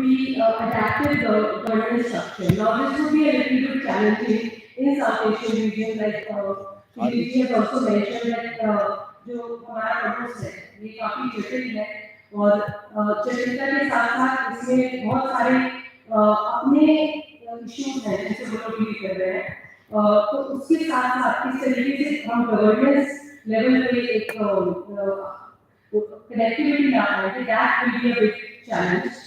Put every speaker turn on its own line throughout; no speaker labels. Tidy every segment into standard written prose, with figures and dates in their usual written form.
be adaptive governance structure. Now, this would be a little bit challenging in South Asian region, like Shri has also mentioned that जो हमारा compost है ये काफी जटिल है और जटिलता के साथ साथ इसमें बहुत सारे अपने इश्यूज हैं जिनसे वो लोग डील कर रहे हैं तो उसके साथ साथ किस तरीके से हम गवर्नेंस लेवल पे एक connectivity that will be a big challenge.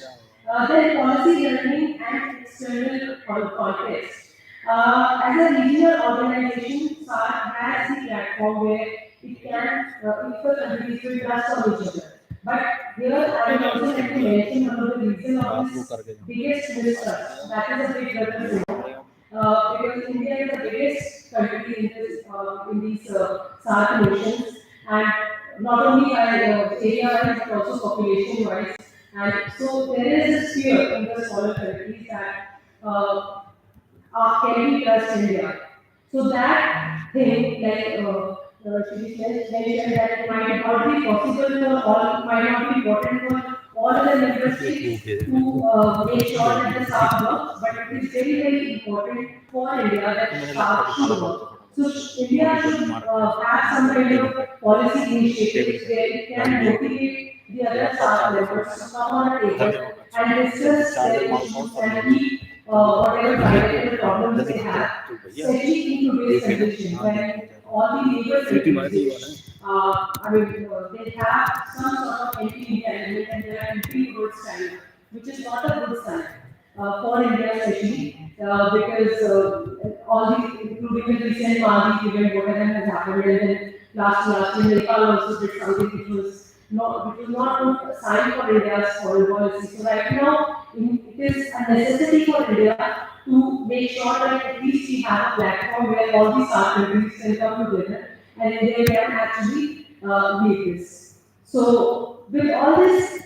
Then policy learning and external context. As a regional organization, SARC has the platform where it can equal countries will trust on each other. But here I would also like to mention one of the reasons of this biggest mistrust. That is a big level because India is the biggest country in this in these SARC nations, and not only by area-wise but also population-wise. And so there is this fear in the smaller countries that can we trust India? So that thing, like Shri mentioned, that it might not be possible for all, might not be important for all the member states to make sure that the SARC works, but it is very, very important for India that SARC should work. So India should have some kind of policy initiatives where it can motivate the other SARC members to come on a table and discuss their issues and keep whatever bilateral problems they have, especially in today's conditions when all the neighbor countries, they have some sort of anti-India element and they are entering towards China, which is not a good sign for India especially because all the, including the recent Maldives event, whatever has happened, and then last year Nepal also did something which was not a sign for India's foreign policy. So right now, it is a necessity for India to make sure that at least we have a platform where all these SARC countries can come together and India can actually lead this. So with all this,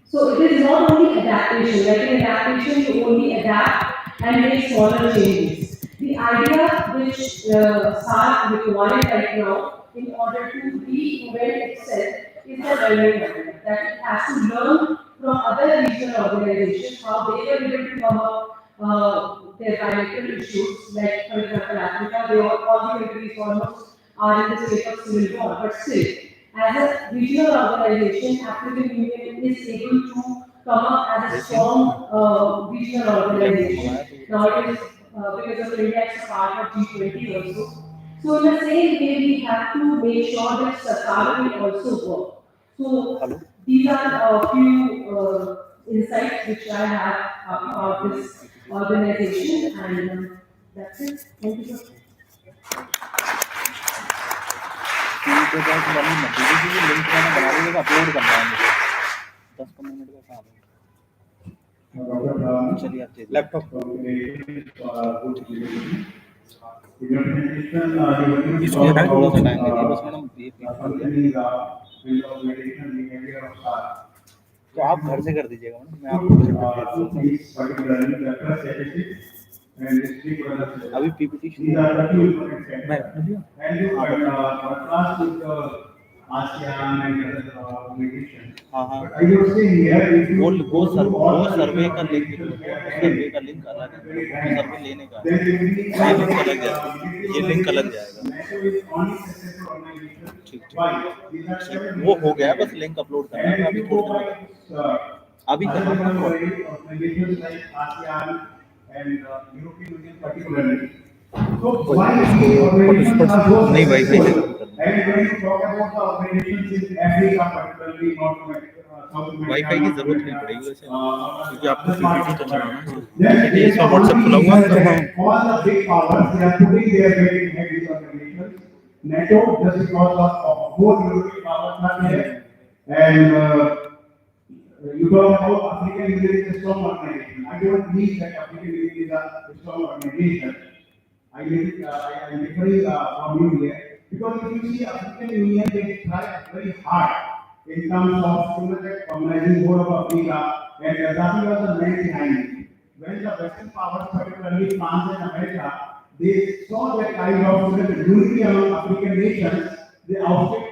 so it is not only adaptation. Like in adaptation, you only adapt and make smaller changes. The idea which SARC required right now in order to reinvent itself is the learning idea. That it has to learn from other regional organizations how they were able to come up their bilateral issues. Like for example, Africa, all the countries almost are in the state of civil war, but still, as a regional organization, African Union is able to come up as a strong regional organization. Now it is because of India is a part of G20 also. So in the same way, we have to make sure that Sarkar will also work. So these are a few insights which I have about this organization, and that's it. Thank you.
के पास बनी material की link मैंने बना ली है upload करना है मुझे 10-15 minute का काम है चलिए आप दे लैपटॉप इसलिए ना थोड़ा सा टाइम लगे बस मैडम तो आप घर से कर दीजिएगा मैडम मैं आपको अभी पीपीटी मैं वो सर्वे का लिंक अलग है सर्वे लेने का ये लिंक अलग जाएगा ठीक वो हो गया बस लिंक अपलोड करना है अभी करना and European Union particularly. So why we नहीं भाई and when you talk about the organizations in Africa particularly North wifi की जरूरत नहीं पड़ेगी वैसे क्योंकि आपको पीपीटी तो चलाना है ये सब व्हाट्सएप खुला हुआ है
all the big powers they are putting their weight in these organizations. NATO just because of both European powers not there and you talk about African Union is a strong organization. I don't believe that African Union is a strong organization. I am differing from you here because if you see African Union, they try very hard in terms of organizing whole of Africa, and Gaddafi was the man behind it. When the Western powers, particularly France and America, they saw that kind of unity among African nations, they ousted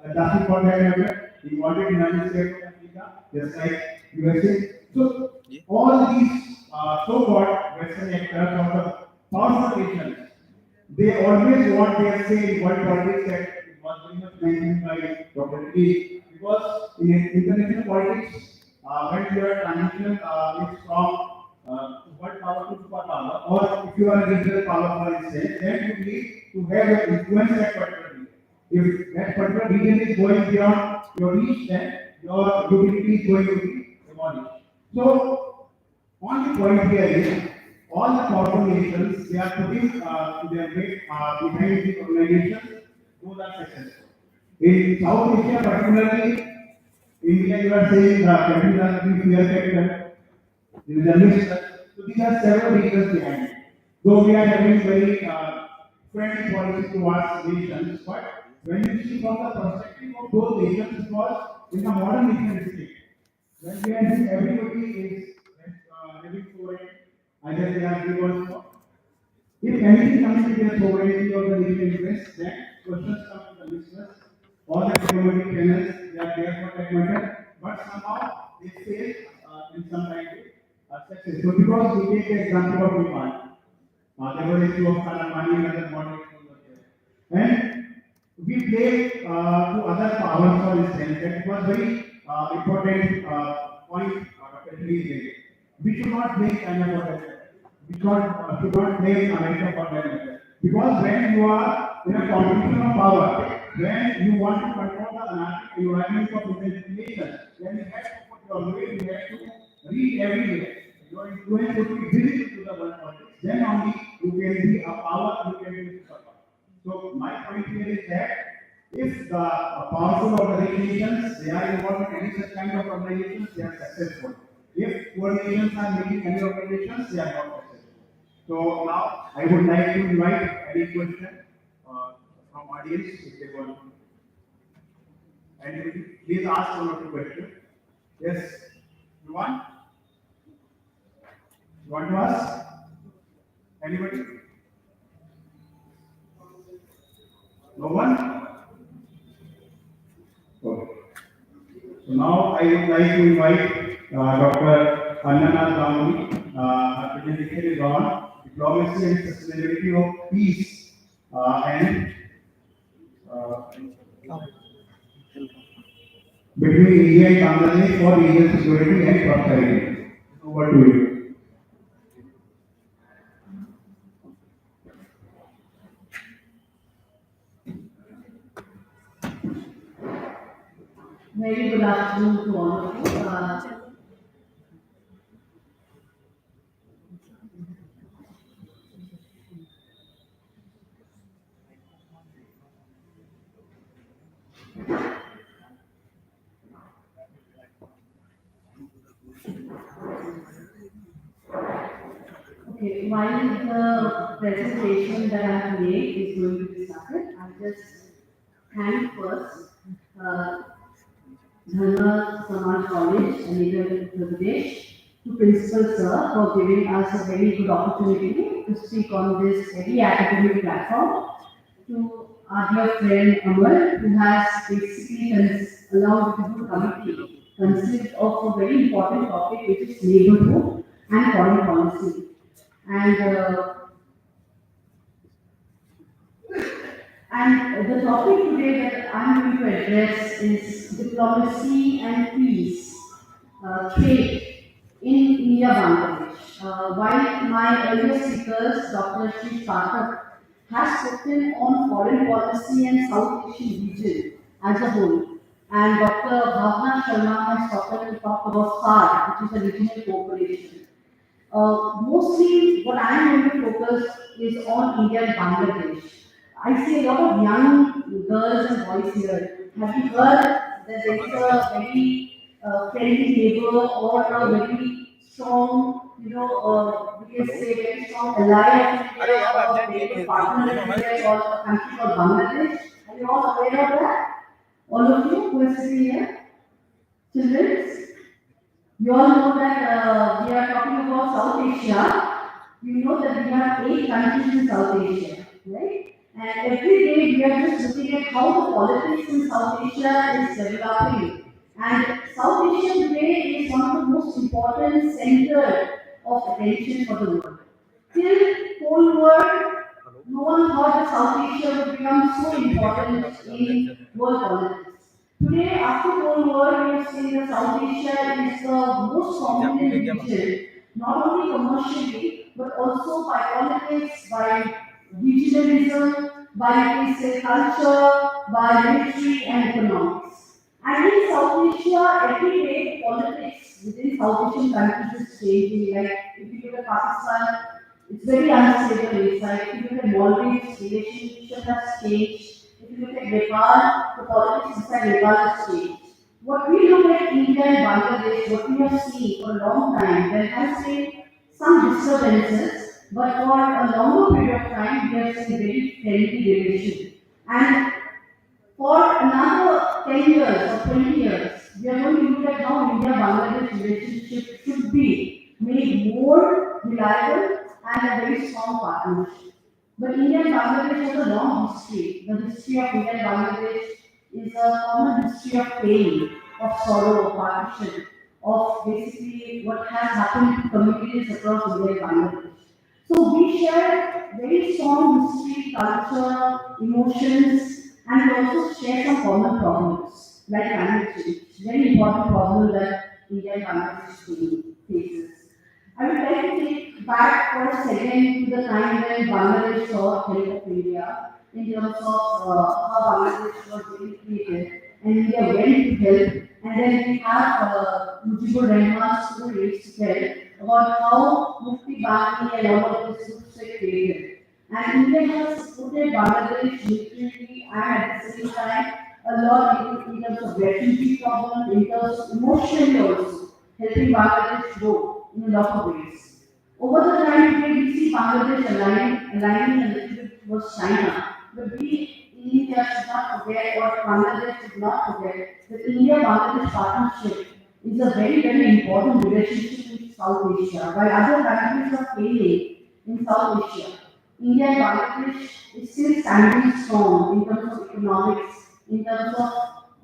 Gaddafi for that. He wanted United States
America, just like USA. So all these so-called Western actors or the powerful nations, they always want their say in world politics that was very much mentioned by Dr. Lee, because in international politics, when you are transition is from world power to superpower, or if you are a regional power, for instance, then you need to have an influence that particular region. If that particular region is going beyond your reach, then your utility is going to be demolished. So, on the point here is, all the powerful nations, they are putting their weight behind the organization, those are successful. In South Asia, particularly India, you are saying the countries are being fear factor, there is a list. So these are several reasons behind it. Though we are having very friendly policies towards nations, but when you see from the perspective of those nations, because in the modern nation state, when we are seeing everybody is living for it, either they are given or if anything comes to the sovereignty of the nation interest, then questions come to the listeners or the diplomatic channels, they are there for that matter, but somehow they fail in some kind of success. So because we take the example of Nepal, there was issue of Kalamani and other modern issues were there. And we blame to other powers for instance, that was very important point Dr. Lee made. We should not blame China for that. We should not blame America for that matter. Because when you are in a competition of power, when you want to control the anarchic environment of international nations, then you have to put your weight, you have to reach everywhere. Your influence would be visible to the world politics. Then only you can be a power, you can be a superpower. So my point here is that if the powerful organizations, they are involved in any such kind of organizations, they are successful. If poor nations are making any organizations, they are not successful. So now I would like to invite any question from audience if they want. And please ask one or two questions. Yes, you want? You want to ask? Anybody? No one? Okay. So now I would like to invite Dr. Annanath Ganguly. Her presentation is on diplomacy and sustainability of peace and uh, between India and Bangladesh for regional security and prosperity. Over to you.
Very good afternoon to all of you. Okay, while the presentation that I have made is going to be started, I'll just thank first uh, Dharma Samaj College, Aligarh, Uttar Pradesh, to Principal Sir for giving us a very good opportunity to speak on this very academic platform, to our dear friend Amal, who has basically, along with the good committee, conceived of a very important topic, which is neighborhood and foreign policy. And the topic today that I'm going to address is diplomacy and peace, trade in India Bangladesh. While my earlier speakers, Dr. Sri Pathak, has spoken on foreign policy and South Asian region as a whole, and Dr. Bhavna Sharma has talked about SAARC, which is a regional cooperation. Mostly what I am going to focus is on India and Bangladesh. I see a lot of young girls and boys here. Have you heard that there is a very friendly neighbor or a very strong, we can say very strong ally of India or a very good partner of India called a country called Bangladesh? Are you all aware of that? All of you who are sitting here? Children? You all know that we are talking about South Asia. You know that we have 8 countries in South Asia, right? And every day we are just looking at how the politics in South Asia is developing. And South Asia today is one of the most important center of attention for the world. Till whole world, no one thought that South Asia would become so important in world politics. Today, after Cold War, we have seen that South Asia is the most prominent region, not only commercially, but also by politics, by regionalism, by you can say culture, by military and economics. And in South Asia, every day politics within South Asian countries is changing. Like if you look at Pakistan, it's very unstable inside. If you look at Maldives, relationship has changed. If you look at Nepal, the politics inside Nepal has changed. What we look at India and Bangladesh, what we have seen for a long time, there has been some disturbances, but for a longer period of time, we have seen very friendly relations. And for another 10 years or 20 years, we are going to look at how India-Bangladesh relationship should be made more reliable and a very strong partnership. But India and Bangladesh has a long history. The history of India and Bangladesh is a common history of pain, of sorrow, of partition, of basically what has happened to communities across India and Bangladesh. So we share very strong history, culture, emotions, and we also share some common problems like climate change, very important problem that India and Bangladesh faces. I would like to take back for a second to the time when Bangladesh saw help of India in terms of how Bangladesh was being created and India went to help. And then we have Mujibur Rahman's stories to tell about how Mufti Bani and all of this groups were created. And India has supported Bangladesh militarily and at the same time a lot in terms of refugee problem, in terms of emotionally also helping Bangladesh grow in a lot of ways. Over the time today we see Bangladesh aligning a little bit towards China, but we in India should not forget or Bangladesh should not forget that India-Bangladesh partnership is a very, very important relationship in South Asia. While other countries are failing in South Asia, India and Bangladesh is still standing strong in terms of economics, in terms of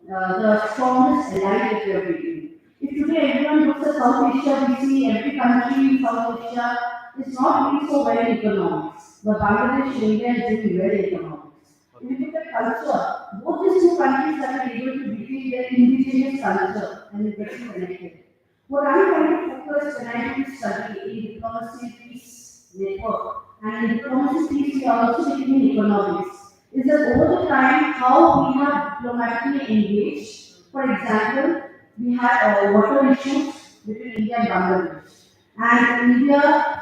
the strongest ally that we are building. If today everyone looks at South Asia, we see every country in South Asia is not doing so well in economics, but Bangladesh and India is doing well in economics. If you look at culture, both these two countries are able to retain their indigenous culture and getting connected. What I'm trying to focus when I do study in diplomacy and peace network, and in diplomacy peace we are also taking in economics, is that over the time how we have diplomatically engaged. For example, we had water issues between India and Bangladesh. And India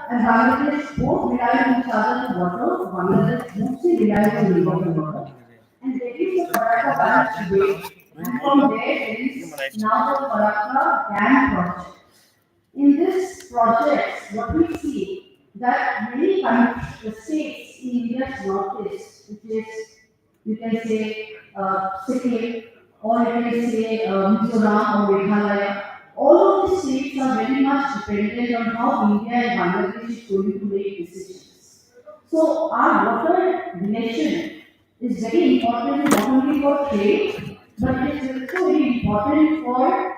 and Bangladesh both rely on each other for water. Bangladesh mostly relies on India for water. And there is a Farakka Barrage today. And from there, there is now the Farakka Dam project. In this project, what we see that many countries, the states in India's northeast, which is you can say Sikkim, or you can say Mizoram or Meghalaya, all of these states are very much dependent on how India and Bangladesh is going to make decisions. So our water relation is very important not only for trade, but it is also very important for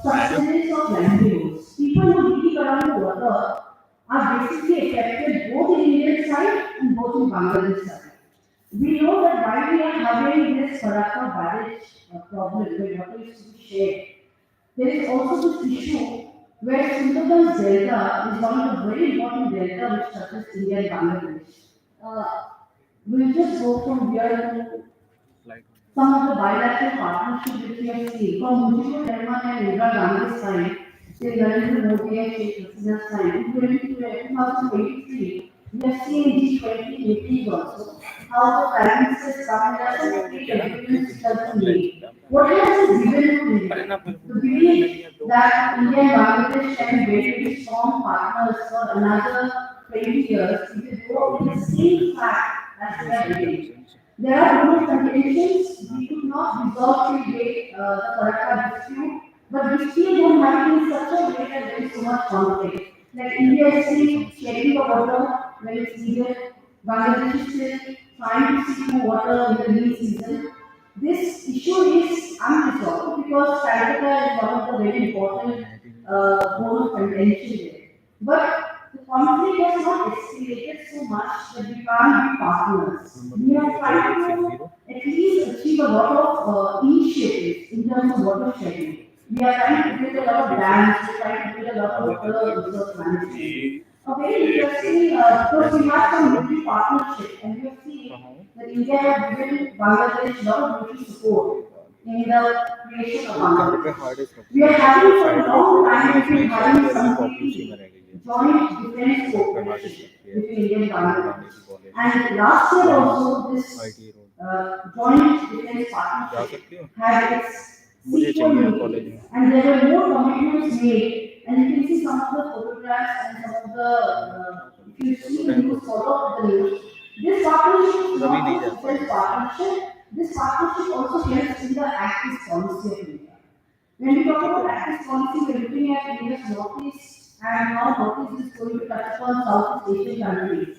sustenance of livelihoods. People who live around the water are basically affected both in Indian side and both in Bangladesh side. We know that while we are having this Farakka barrage problem where water is to be shared, there is also this issue where Sundarban's Delta is one of the very important delta which touches India and Bangladesh. Uh, we'll just go from here to some of the bilateral partnerships which we have seen from Mujibur Rahman and Indira Gandhi's time till Narendra Modi and Sheikh Hasina's time. In 2023, we have seen G20 meetings also how the prime minister come and has three agreements which have been made. What has it given to India? The belief that India and Bangladesh can be very strong partners for another 20 years if they go with the same fact as they are doing. There are no contentions. We could not resolve till date the Farakka dispute, but we still don't have it in such a way that there is so much conflict. Like India is still sharing the water when it's needed. Bangladesh is still trying to seek more water in the rainy season. this issue is unresolved because Calcutta is one of the very important bone of contention there. But the conflict has not escalated so much that we can't be partners. We are trying to at least achieve a lot of initiatives in terms of water sharing. We are trying to build a lot of dams, we are trying to build a lot of water resource management. A very interesting, because we have some military partnership and we have seen that India has given Bangladesh a lot of military support in the creation of Bangladesh. We are having for a long time, we've been having some joint defense cooperation between India and Bangladesh. And last year also, this joint defense partnership had its sequel meeting, and there were more commitments made. And you can see some of the photographs and some of the, if you see, you follow up the news. This partnership is not just defense partnership. This partnership also helps in the active policy of India. When we talk about active policy, we're looking at India's northeast, and how northeast is going to touch upon Southeast Asian countries.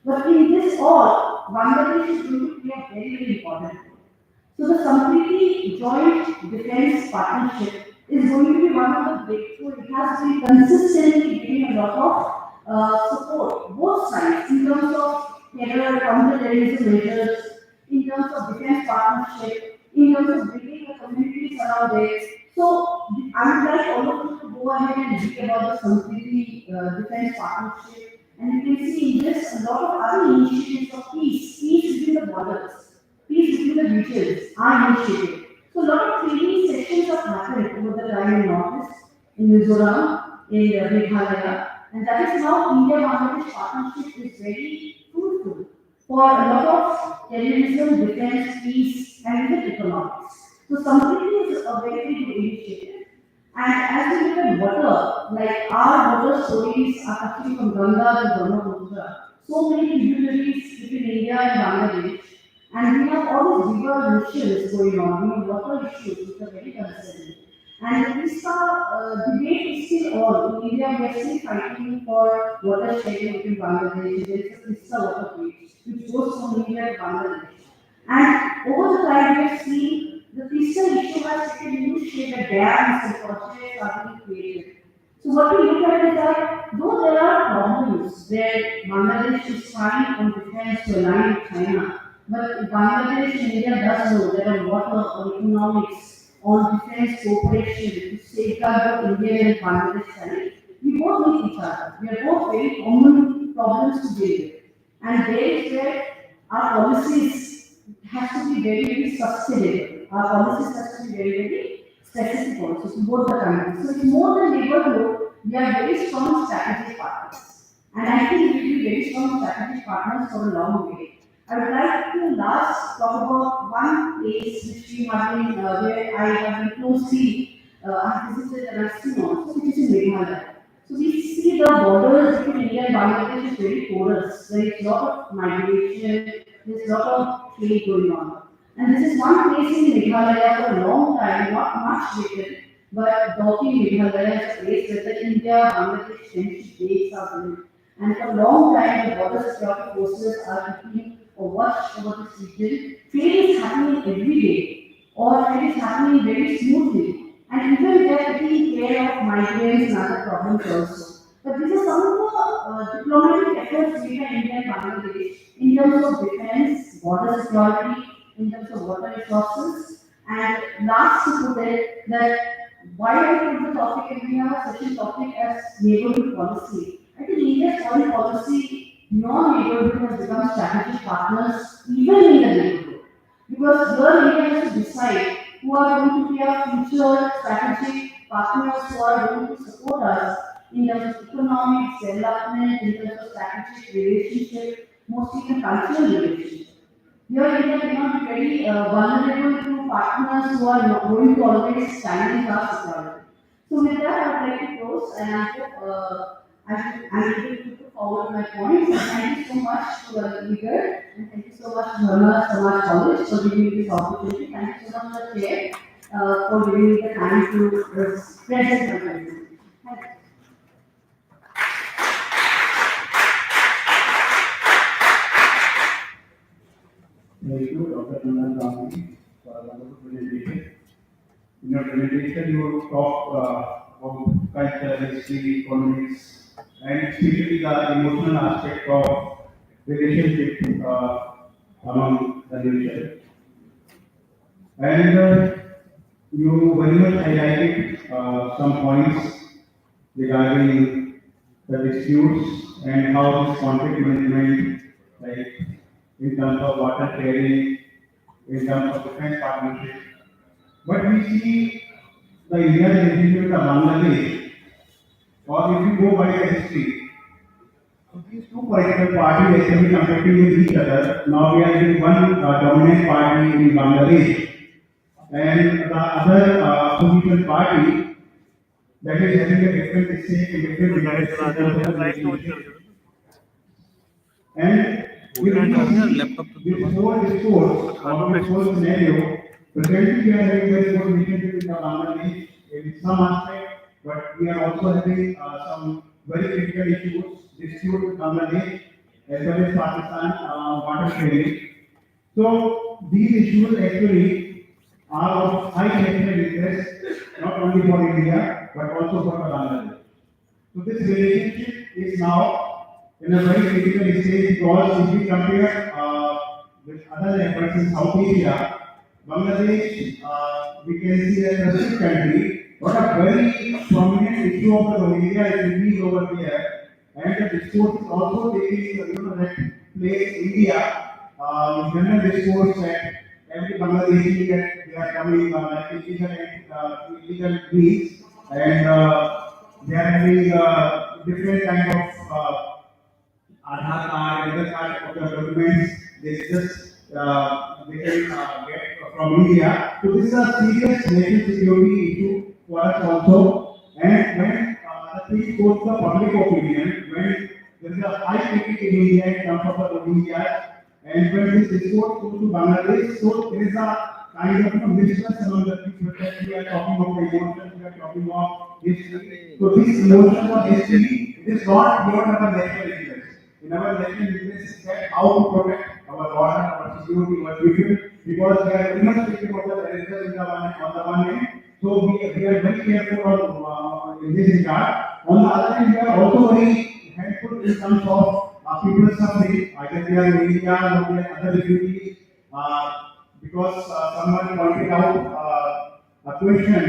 But in this all, Bangladesh is going to play a very, very important role. So the completely joint defense partnership is going to be one of the breakthrough. It has been consistently giving a lot of support, both sides, in terms of terror, counter-terrorism measures, in terms of defense partnership, in terms of bringing the communities around there. So I would like all of you to go ahead and read about the completely defense partnership. And you can see in this a lot of other initiatives of peace between the borders, peace between the regions are initiated. So a lot of training sessions have happened over the time in Northeast, in Mizoram, in Meghalaya, and that is how India-Bangladesh partnership is very fruitful for a lot of terrorism, defense, peace, and even economics. So Samriddhi is a very, very good initiative. And as we look at water, like our water stories are actually from Ganga to Brahmaputra. So many tributaries between India and Bangladesh. And we have all these river missions going on. We have water issues which are very concerning. And the Tista debate is still on. In India, we are still fighting for water sharing between Bangladesh. There is a Tista water bridge which goes from India to Bangladesh. And over the time, we have seen the Tista issue has taken a new shape, the dams and projects are being created. So what we look at is that though there are problems where Bangladesh is trying on defense to align with China, but Bangladesh and India does know there are water on economics, on defense cooperation to safeguard both India and Bangladesh side. We both need each other. We are both very common problems to deal with. And there is where our policies have to be very, very sustainable. Our policies have to be very, very specific also to both the countries. So it's more than neighborhood, we are very strong strategic partners. And I think we will be very strong strategic partners for a long way. I would like to last talk about one place which we have been, where I have been closely visited and I've seen also, which is in Meghalaya. So we see the borders between India and Bangladesh is very porous. There is a lot of migration, there's a lot of trade going on. And this is one place in Meghalaya for a long time, not much written, but Dauki Meghalaya is a place where the India-Bangladesh friendship dates are built. And for a long time, the border security forces are keeping a watch over this region. Trade is happening every day, or trade is happening very smoothly. And even they are taking care of migrants and other problems also. But these are some of the diplomatic efforts made by India and Bangladesh in terms of defense, border security, in terms of water resources. And last to put it, that why I put the topic and we have such a topic as neighborhood policy. I think India's foreign policy, non-neighborhood has become strategic partners even in the neighborhood. Because here India has to decide who are going to be our future strategic partners who are going to support us in terms of economics, development, in terms of strategic relationship, mostly in cultural relationship. Here India cannot be very vulnerable to partners who are not going to always challenge our security. So with that, I would like to close and I hope I'm able to put forward my points. And thank you so much to Igor and thank you so much to Dharma Samaj College for giving me this opportunity. Thank you so much to the chair for giving me the time to present my presentation. Thank you.
Thank you, Dr. Nandan Gandhi, wonderful presentation. In your presentation, you talk about culture, history, economics, and especially the emotional aspect of relationship among the nation. And you very much highlighted some points regarding the disputes and how this conflict management, like in terms of water sharing, in terms of defense partnership. But we see the Indian relationship with the Bangladesh, or if you go by the history, so these two political parties actually competing with each other. Now we are in one dominant party in Bangladesh, and the other opposition party that is having a different stake in different relationship. And we see this whole discourse or this whole scenario, presently we are having very good relationship with the Bangladesh in some aspect, but we are also having some very critical issues, dispute with Bangladesh as well as Pakistan water sharing. So these issues actually are of high national interest, not only for India, but also for Bangladesh. So this relationship is now in a very critical stage because if we compare with other neighbors in South Asia, Bangladesh, we can see as a Muslim country, but a very prominent issue of the Rohingya is released over there, and the discourse is also taking that place India, general discourse that every Bangladeshi that they are coming like illegal means and they are having different kind of Aadhaar card, other card of the documents. They just they can get from India. So this is a serious national security issue for us also. And when the thing goes to the public opinion, when there is a high critic in India in terms of the Rohingya, and when this discourse goes to Bangladesh, so there is a kind of mistrust among the people that we are talking about emotions, we are talking about history. So this emotion or history, it is not beyond our national interest. In our national interest is that how to protect our water, our security, our people, because we are very much thinking about the terrorism in the on the one hand. So we are very careful in this regard. On the other hand, we are also very helpful in terms of people suffering, either they are in India or they are other refugees, because someone pointed out a question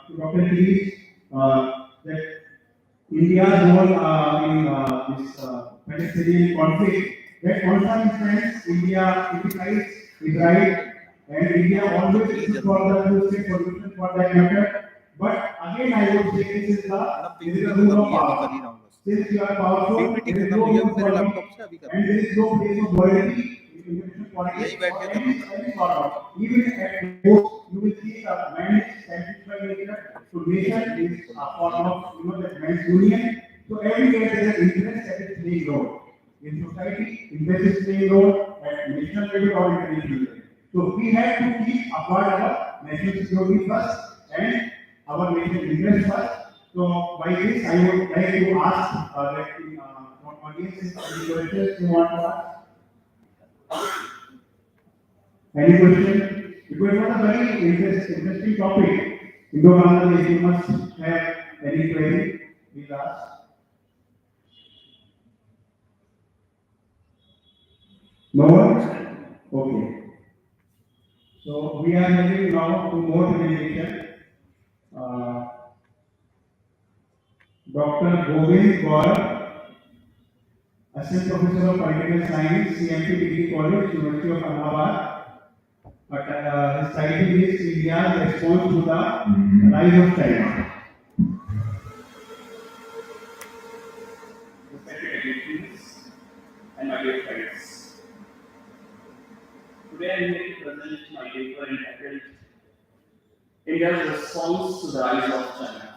to Dr. Lees that India's role in this Palestinian conflict, that on some instance India criticized Israel and India always looks for the two-state solution for that matter. But again, I would say this is a rule of power. Since you are powerful, there is no room for me, and there is no place of loyalty in international politics or any sort of. Even at most, you will see the man's satisfied nature to nation is a form of that man's union. So everywhere there is an interest that is playing role. In society, interest is playing role at national level or international level. So we have to keep apart our national security first and our national interest first. So by this, I would like to ask that from audience, any questions you want to ask? Any question? Because it was a very interesting topic. Indo-Bangladesh, you must have any query, please ask. No one? Okay. So we are moving now to more presentation. Uh, Dr. Govind Gaurav, Assistant Professor of Political Science, CMT Degree College, University of Allahabad. But his title is India's Response to the Rise of China. Respected attendees and my dear friends, today I am here to present my paper entitled India's Response to the Rise of China.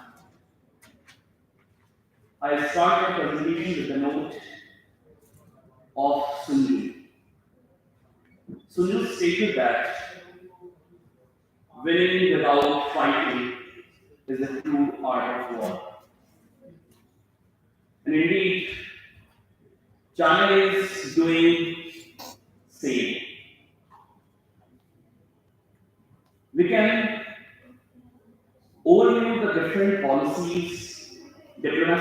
I start my presentation with a note of Sun Tzu. Sun Tzu stated that winning without fighting is the true art of war. And indeed, China is doing same.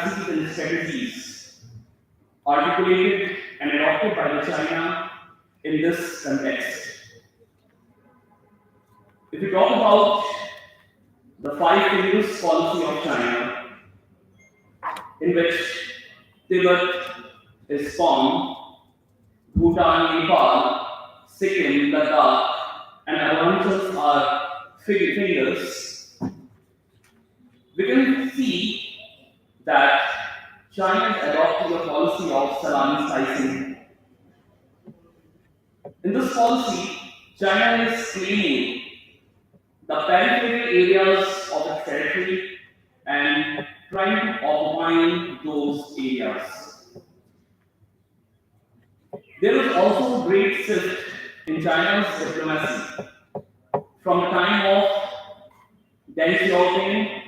diplomacies and strategies articulated and adopted by the China in this context. If we talk about the five fingers policy of China, in which Tibet is formed, Bhutan, Nepal, Sikkim, Ladakh, and Arunachal are fingers, we can see that China is adopting a policy of salami slicing. In this policy, China is claiming the peripheral areas of its territory and trying to occupy those areas. There is also a great shift in China's diplomacy from the time of Deng Xiaoping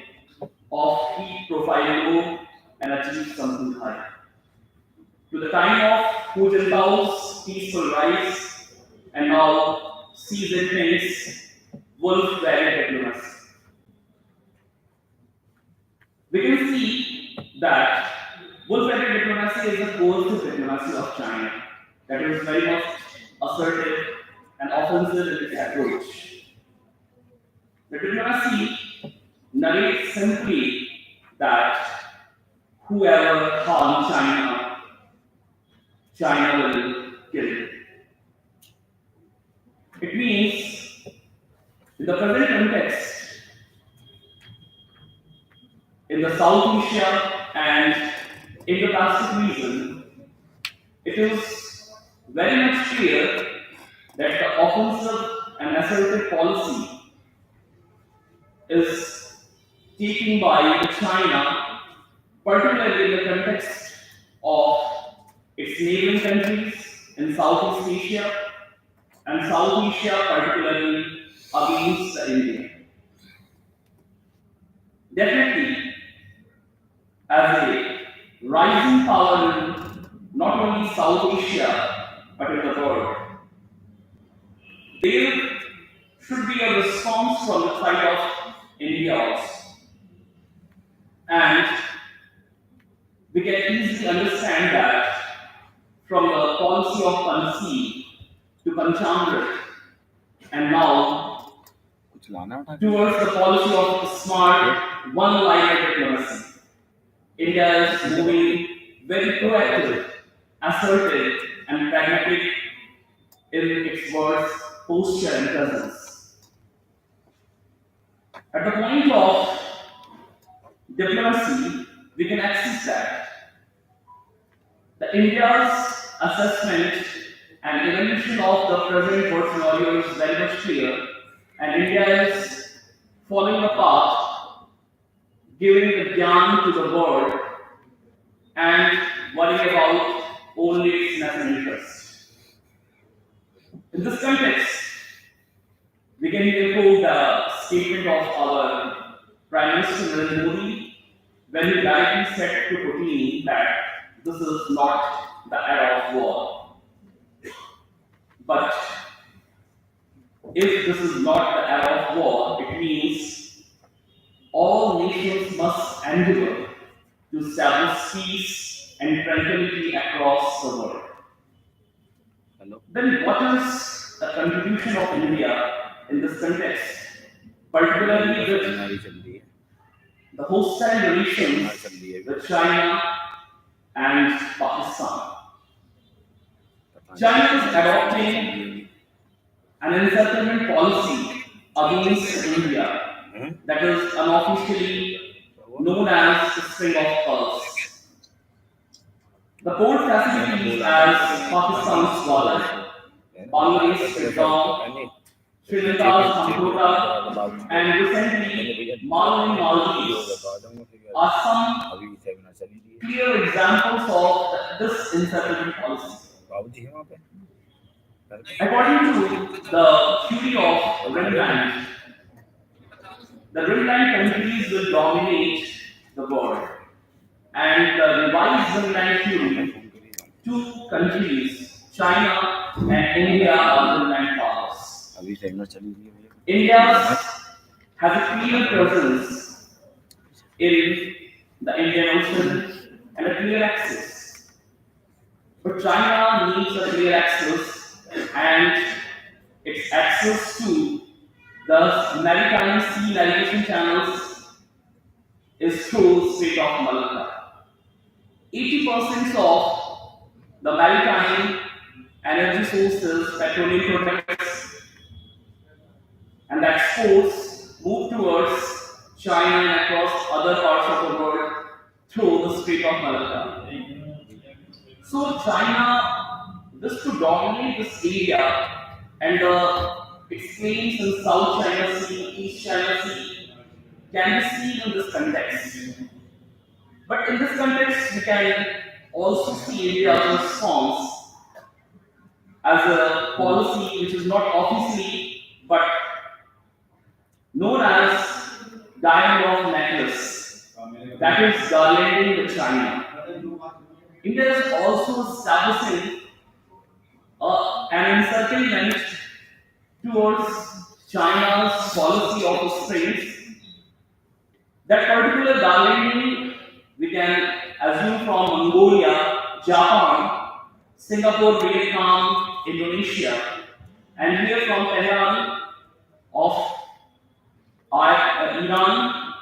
of keep profile low and achieve something high, to the time of Hu Jintao's peaceful rise, and now Xi Jinping's wolf variant diplomacy. We can see that wolf variant diplomacy is the coercive diplomacy of China that is very much assertive and offensive in its approach. The diplomacy narrates simply that whoever harms China, China will kill. It means, in the present context, in the South Asia and Indo-Pacific region, it is very much clear that the offensive and assertive policy is taken by China, particularly in the context of its neighboring countries in Southeast Asia and South Asia, particularly against India. Definitely, as a rising power in not only South Asia but in the world, there should be a response from the side of India also. And we can easily understand that from the policy of Kansi to Kanchamrit, and now towards the policy of smart one-lined diplomacy. India is moving very proactive, assertive, and pragmatic in its words, posture, and presence. At the point of diplomacy, we can access that the India's assessment and evaluation of the present world scenario is very much clear, and India is following a path, giving the gyan to the world and worrying about only its national interest. In this context, we can echo the statement of our Prime Minister Narendra Modi when he directly said to Putin that this is not the era of war. But if this is not the era of war, it means all nations must endeavor to establish peace and tranquility across the world. Then what is the contribution of India in this context, particularly with the hostile relations with China and Pakistan? China is adopting an encirclement policy against India that is unofficially known as the String of Pearls. The port facilities as Pakistan's Swadan, Bangladesh Chittagong, Sri Lanka's Kamkota, and recently Maldives are some clear examples of this encirclement policy. According to the theory of Ringland, the Ringland countries will dominate the world, and the revised Ringland theory, two countries, China and India, are Ringland powers. India has a clear presence in the Indian Ocean, and a clear access. But China needs a clear access and its access to the maritime sea navigation channels is through Strait of Malacca. 80% of the maritime energy sources, petroleum products, and the exports move towards China and across other parts of the world through the Strait of Malacca. So China, just to dominate this area and its claims in South China Sea, East China Sea can be seen in this context. But in this context, we can also see India's response as a policy which is not officially but known as diamond of necklace, that is garlanding with China. India is also establishing an encirclement towards China's policy of restraints. That particular garlanding we can assume from Mongolia, Japan, Singapore, Vietnam, Indonesia, and here from Tehran of Iran,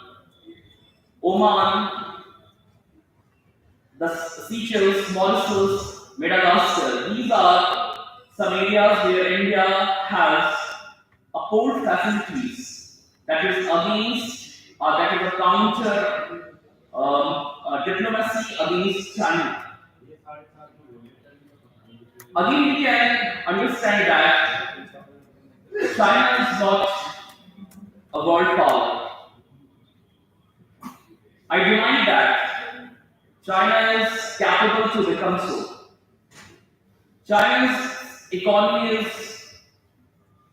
Oman, the Seychelles, Mauritius, Madagascar. These are some areas where India has a port facilities that is against, or that is a counter diplomacy against China. Again, we can understand that China is not a world power. I deny that China is capable to become so. China's economy is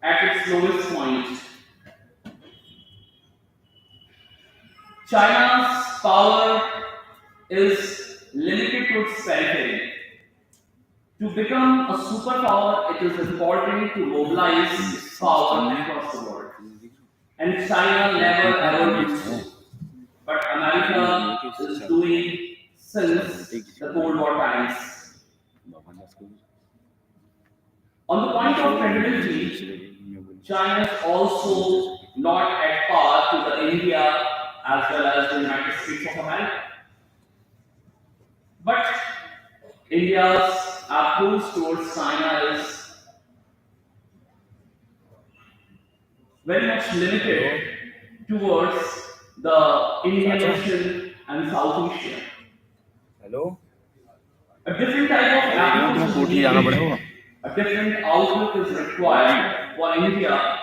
at its lowest point. China's power is limited to its periphery. To become a superpower, it is important to mobilize its power across the world. And China never ever did so. But America is doing since the Cold War times. On the point of credibility, China is also not at par to the India as well as the United States of America. But India's approach towards China is very much limited towards the Indian Ocean and South Asia.
Hello
A different type of approach is
कोठी जाना
needed.
पड़ेगा
A different outlook is required for India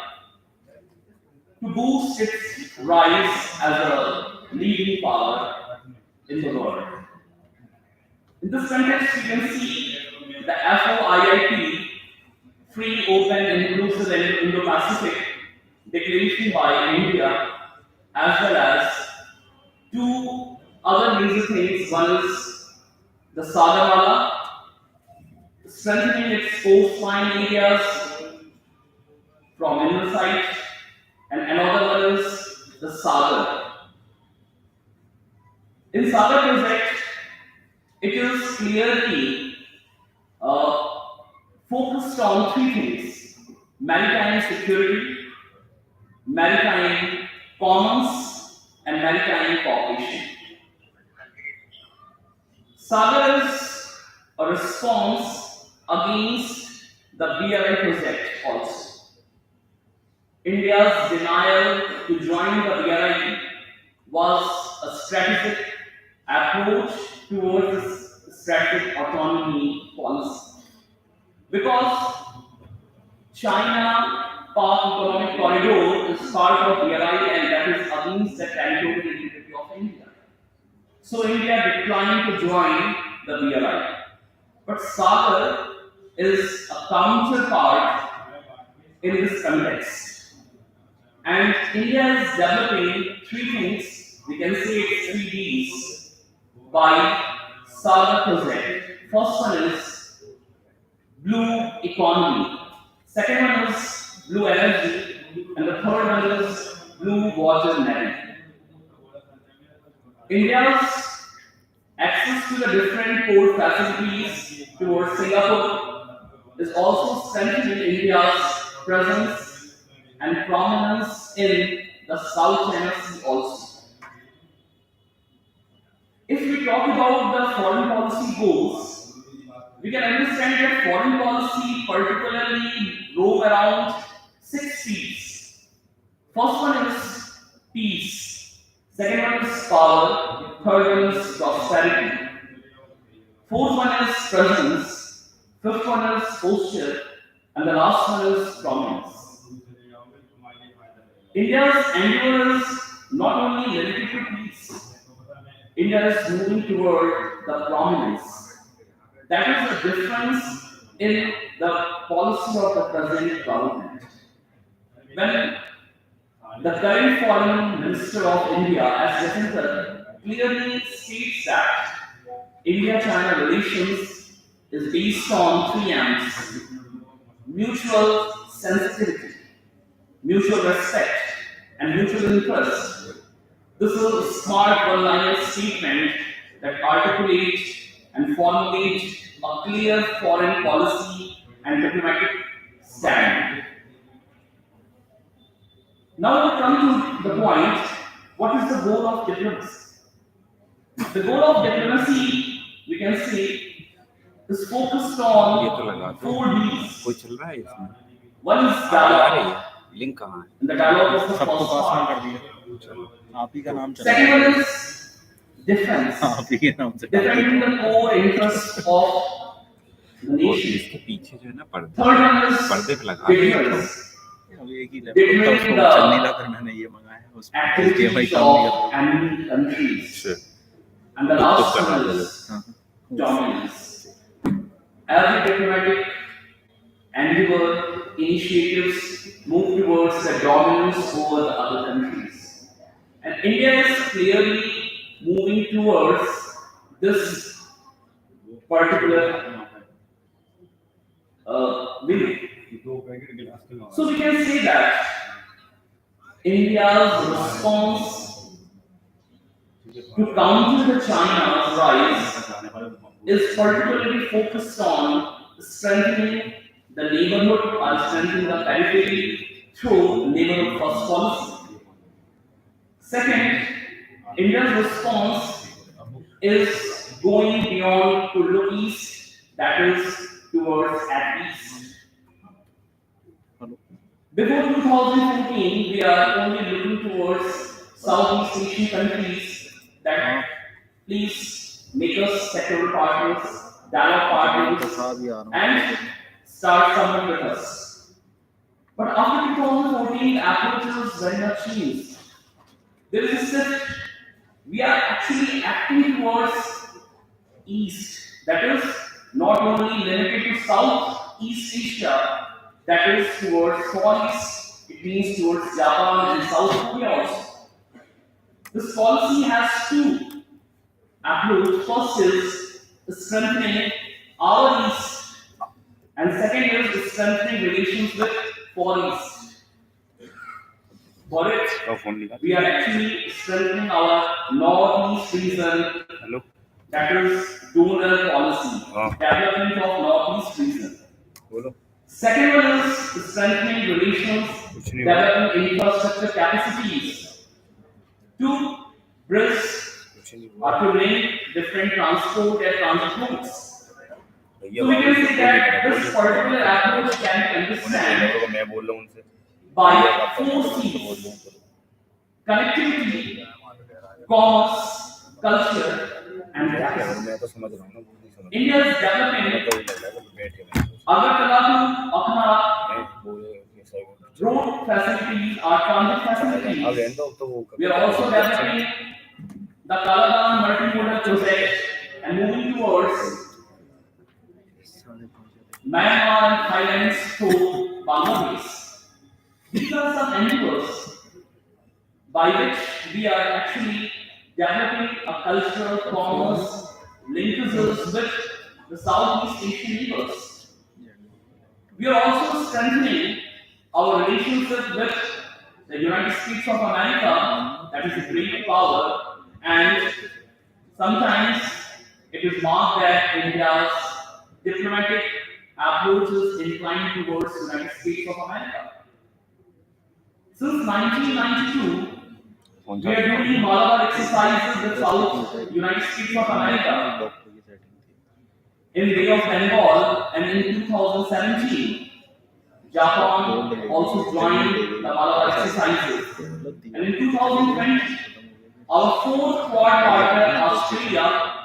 to boost its rise as a leading power in the world. In this context, you can see the FOIIP, Free, Open, Inclusive and Indo-Pacific declaration by India, as well as two other major things. One is the Sagarmala, strengthening its coastline areas from inner and another one is the Sagar. In Sagar project, it is clearly focused on three things: maritime security, maritime commons, and maritime cooperation. Sagar is a response against the BRI project also. India's denial to join the BRI was a strategic approach towards this strategic autonomy policy. Because China Pak Economic Corridor is part of BRI and that is against the territorial integrity of India. So India declined to join the BRI. But Sagar is a counterpart in this context. And India is developing three things, we can say it's three Ds, by Sagar project. First one is blue economy, second one is blue energy, and the third one is blue water navy. India's access to the different port facilities towards Singapore is also strengthening India's presence and prominence in the South China Sea also. If we talk about the foreign policy goals, we can understand that foreign policy particularly rove around six P's. First one is peace, second one is power, third one is prosperity, fourth one is presence, fifth one is posture, and the last one is prominence. India's endeavor is not only limited to peace, India is moving toward the prominence. That is the difference in the policy of the present government. When the current Foreign Minister of India, S. Jaishankar, clearly states that India-China relations is based on three M's: mutual sensitivity, mutual respect, and mutual interest. This is a smart one-liner statement that articulates and formulates a clear foreign policy and diplomatic stand. Now we come to the point, what is the goal of diplomacy? The goal of diplomacy, we can say, is focused on four D's.
कोई चल रहा है इसमें
One is
uh
dialogue.
रही है link कहाँ है
And the dialogue is the
सबको
first
पास में
part.
कर दिया आप ही का नाम चला
Second one is defense.
आप ही के नाम से
Defending the core interests of the
और
nation.
इसके पीछे जो है ना पर्दे
Third one is
पर्दे पे लगा दिया
deterrence.
अब एक ही लैपटॉप था उसको चल नहीं रहा फिर मैंने ये मंगाया उसमें HDMI
Activities
काम नहीं
of
कर
enemy countries.
Sure.
And the
तो
last
करना
one
चाहिए
is
हाँ
dominance. Every diplomatic endeavor initiatives move towards the dominance over the other countries. And India is clearly moving towards this particular will. So we can say that India's response to counter the China's rise is particularly focused on strengthening the neighborhood or strengthening the periphery through neighborhood first policy. Second, India's response is going beyond to look east, that is towards at east. Before 2014, we are only looking towards Southeast Asian countries that please make us sectoral partners, dialogue partners, and start something with us. But after 2014, the approach is very much changed. There is a shift. We are actually acting towards east. That is not only limited to Southeast Asia, that is towards Far East, it means towards Japan and South Korea also. This policy has two approaches. First is strengthening our East, and second is strengthening relations with Far East. For it,
का phone निकाल
we are actually strengthening our Northeast region,
hello
that is donor policy,
हाँ.
development of Northeast region.
बोलो
Second one is strengthening relations,
कुछ नहीं हुआ
developing infrastructure capacities to bridge
कुछ नहीं
or
हुआ
to link different transport and transit routes.
भैया
So we can say that
बोल
this particular approach can be understood
मैं बोल रहा हूँ उनसे
by
आप
four
बोल
C's:
रहा हूँ
connectivity, commerce, culture, and capital.
मैं तो समझ रहा हूँ ना वो नहीं समझ
India is
मैं
developing
तो ये लग रहा है कि बैठ के मैं
Agartala to Akhara
मैं बोले कि सही
road facilities or transit
अब
facilities.
एंड तो वो
We are also developing the Kaladan multimodal project and moving towards Myanmar and Thailand to Bangladesh. These are some endeavors by which we are actually developing a cultural commerce linkages with the Southeast Asian neighbors. We are also strengthening our relationship with the United States of America, that is a great power, And sometimes it is marked that India's diplomatic approach is inclined towards United States of America. Since 1992, we are doing Malabar exercises with South United States of America in Bay of Bengal, and in 2017, Japan also joined the Malabar exercises. And in 2020, our fourth Quad partner, Australia,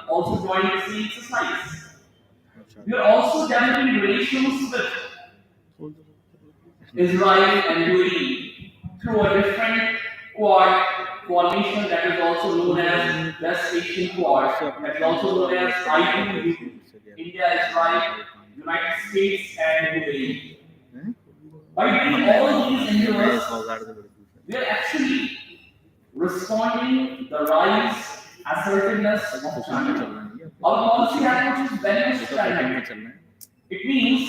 also joined the same exercise. We are also developing relations with Israel and UAE through a different Quad coalition that is also known as West Asian Quad, that is also known as IPU. India, Israel, United States, and UAE. By doing all these endeavors, we are actually responding the rise assertiveness of China. Our policy approach is very much dynamic. It means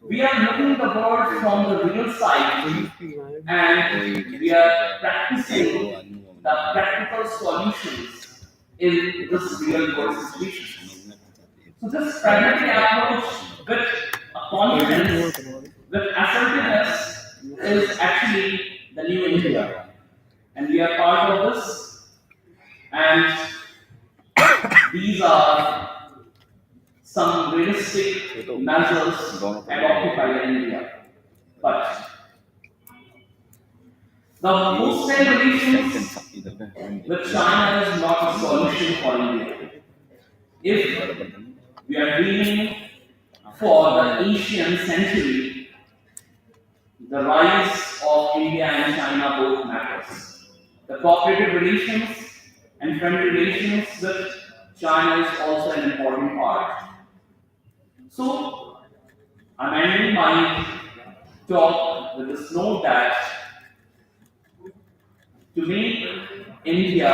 we are looking the world from the real side and we are practicing the practical solutions in this real world situation. So this pragmatic approach with a confidence, with assertiveness is actually the new India. And we are part of this. And these are some realistic measures adopted by India. But the hostile relations with China is not a solution for India. If we are dreaming for the Asian century, the rise of India and China both matters. The cooperative relations and friendly relations with China is also an important part. So, I'm ending my talk with this note that to make India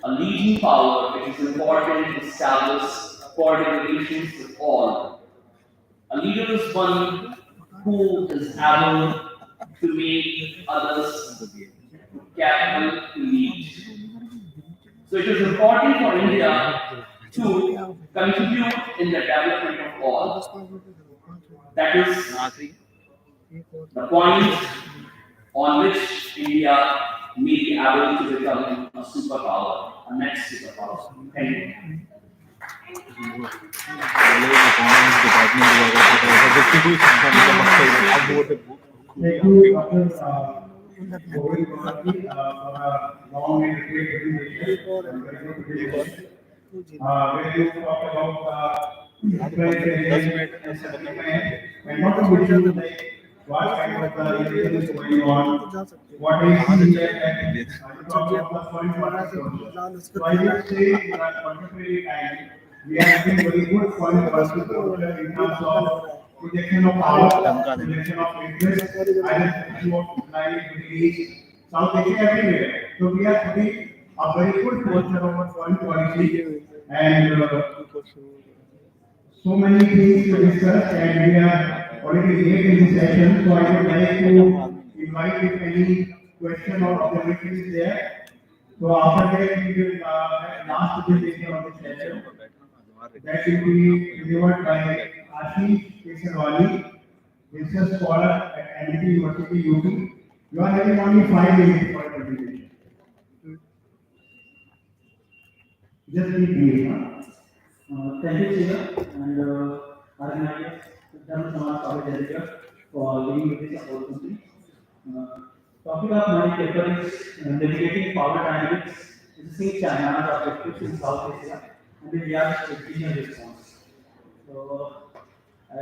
a leading power, it is important to establish coordinated relations with all. A leader is one who is able to make others capable to lead. So it is important for India to contribute in the development of all. That is the point on which India may be able to become a superpower, a next superpower. Thank you.
Thank you, Dr. Govind Gulati, for a long and great presentation and very good presentation. Where you talk about and not only like what kind of relation is going on, what is needed, and you talk about the foreign policy. So I would say in our contemporary time, we are having very good foreign policy in terms of projection of power, projection of interest, identification of United Middle East, South Asia, everywhere. So we are putting a very good posture of our foreign policy and so many things to discuss, and we are already late in this session. So I would like to invite if any question or observation is there. So after that we will have last presentation of this session. That will be delivered by Ashish Kesarwani, research scholar at MIT University, UP. You are having only 5 minutes for the presentation. Just be brief.
Thank you, Sir, and organizers, Dharma Samaj College Editor, for giving me this opportunity. Topic of my paper is navigating power dynamics using China's objectives in South Asia and India's strategic response. So, I